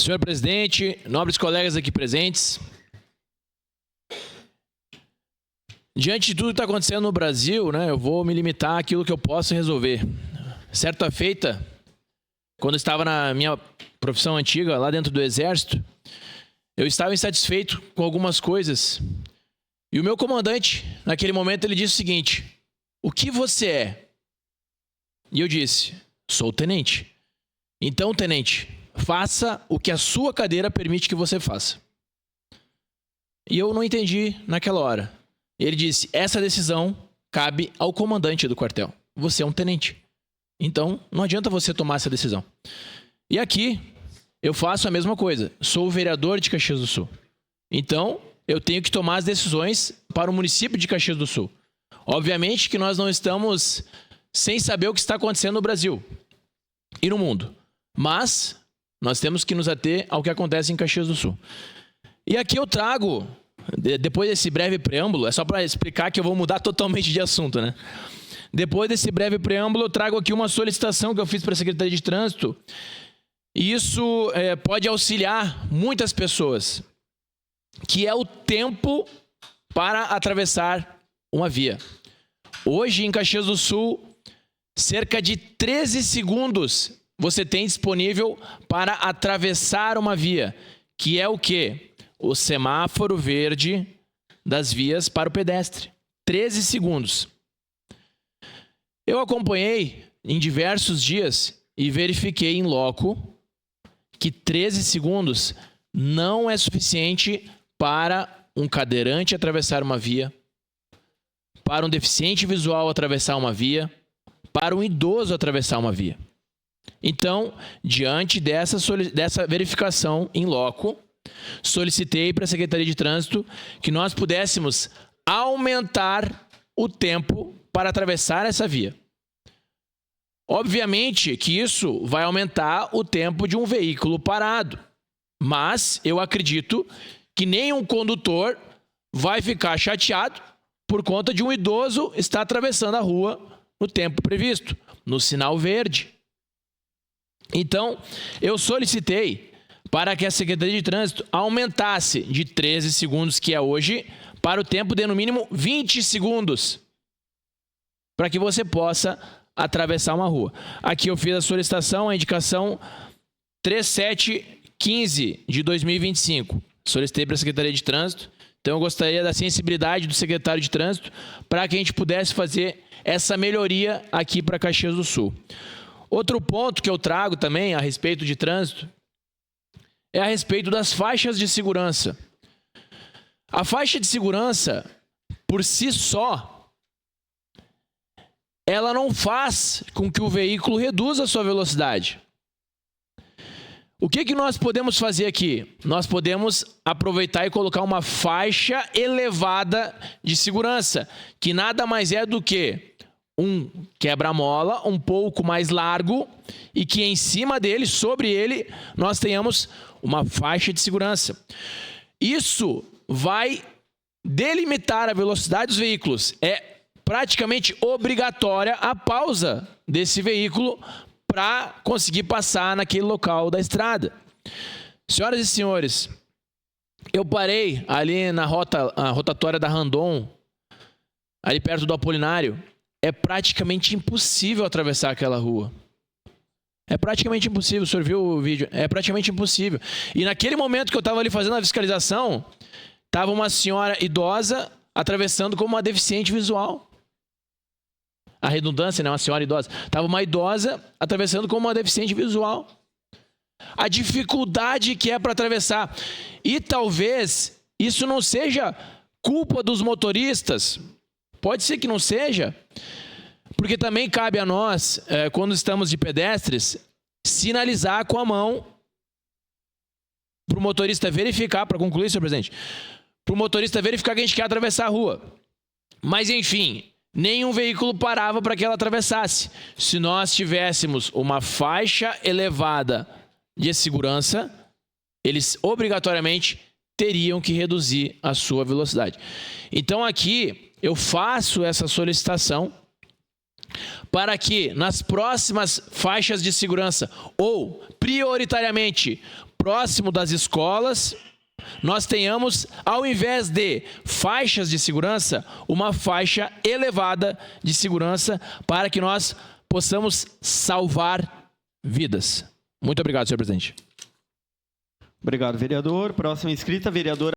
Senhor presidente, nobres colegas aqui presentes, diante de tudo que está acontecendo no Brasil, eu vou me limitar àquilo que eu posso resolver. Certa feita, quando estava na minha profissão antiga, lá dentro do Exército, eu estava insatisfeito com algumas coisas. E o meu comandante, naquele momento, ele disse o seguinte: o que você é? E eu disse: sou tenente. Então, tenente, faça o que a sua cadeira permite que você faça. E eu não entendi naquela hora. Ele disse: essa decisão cabe ao comandante do quartel. Você é um tenente. Então, não adianta você tomar essa decisão. E aqui, eu faço a mesma coisa. Sou o vereador de Caxias do Sul. Então, eu tenho que tomar as decisões para o município de Caxias do Sul. Obviamente que nós não estamos sem saber o que está acontecendo no Brasil e no mundo. Mas nós temos que nos ater ao que acontece em Caxias do Sul. E aqui eu trago, depois desse breve preâmbulo, é só para explicar que eu vou mudar totalmente de assunto, Depois desse breve preâmbulo, eu trago aqui uma solicitação que eu fiz para a Secretaria de Trânsito. E isso pode auxiliar muitas pessoas, que é o tempo para atravessar uma via. Hoje, em Caxias do Sul, cerca de 13 segundos você tem disponível para atravessar uma via, que é o quê? O semáforo verde das vias para o pedestre. 13 segundos. Eu acompanhei em diversos dias e verifiquei em loco que 13 segundos não é suficiente para um cadeirante atravessar uma via, para um deficiente visual atravessar uma via, para um idoso atravessar uma via. Então, diante dessa verificação em loco, solicitei para a Secretaria de Trânsito que nós pudéssemos aumentar o tempo para atravessar essa via. Obviamente que isso vai aumentar o tempo de um veículo parado, mas eu acredito que nenhum condutor vai ficar chateado por conta de um idoso estar atravessando a rua no tempo previsto, no sinal verde. Então, eu solicitei para que a Secretaria de Trânsito aumentasse de 13 segundos, que é hoje, para o tempo de no mínimo 20 segundos, para que você possa atravessar uma rua. Aqui eu fiz a solicitação, a indicação 3715 de 2025. Solicitei para a Secretaria de Trânsito. Então eu gostaria da sensibilidade do secretário de Trânsito para que a gente pudesse fazer essa melhoria aqui para Caxias do Sul. Outro ponto que eu trago também a respeito de trânsito é a respeito das faixas de segurança. A faixa de segurança, por si só, ela não faz com que o veículo reduza a sua velocidade. O que nós podemos fazer aqui? Nós podemos aproveitar e colocar uma faixa elevada de segurança, que nada mais é do que um quebra-mola um pouco mais largo e que em cima dele, sobre ele, nós tenhamos uma faixa de segurança. Isso vai delimitar a velocidade dos veículos. É praticamente obrigatória a pausa desse veículo para conseguir passar naquele local da estrada. Senhoras e senhores, eu parei ali na rotatória da Randon, ali perto do Apolinário. É praticamente impossível atravessar aquela rua. É praticamente impossível. O senhor viu o vídeo? É praticamente impossível. E naquele momento que eu estava ali fazendo a fiscalização, estava uma senhora idosa atravessando como uma deficiente visual. A redundância, uma senhora idosa. Estava uma idosa atravessando como uma deficiente visual. A dificuldade que é para atravessar. E talvez isso não seja culpa dos motoristas. Pode ser que não seja, porque também cabe a nós, quando estamos de pedestres, sinalizar com a mão para o motorista verificar, para concluir, senhor presidente, para o motorista verificar que a gente quer atravessar a rua. Mas, enfim, nenhum veículo parava para que ela atravessasse. Se nós tivéssemos uma faixa elevada de segurança, eles obrigatoriamente teriam que reduzir a sua velocidade. Então, aqui eu faço essa solicitação para que nas próximas faixas de segurança ou prioritariamente próximo das escolas, nós tenhamos, ao invés de faixas de segurança, uma faixa elevada de segurança para que nós possamos salvar vidas. Muito obrigado, senhor presidente. Obrigado, vereador. Próxima inscrita, vereadora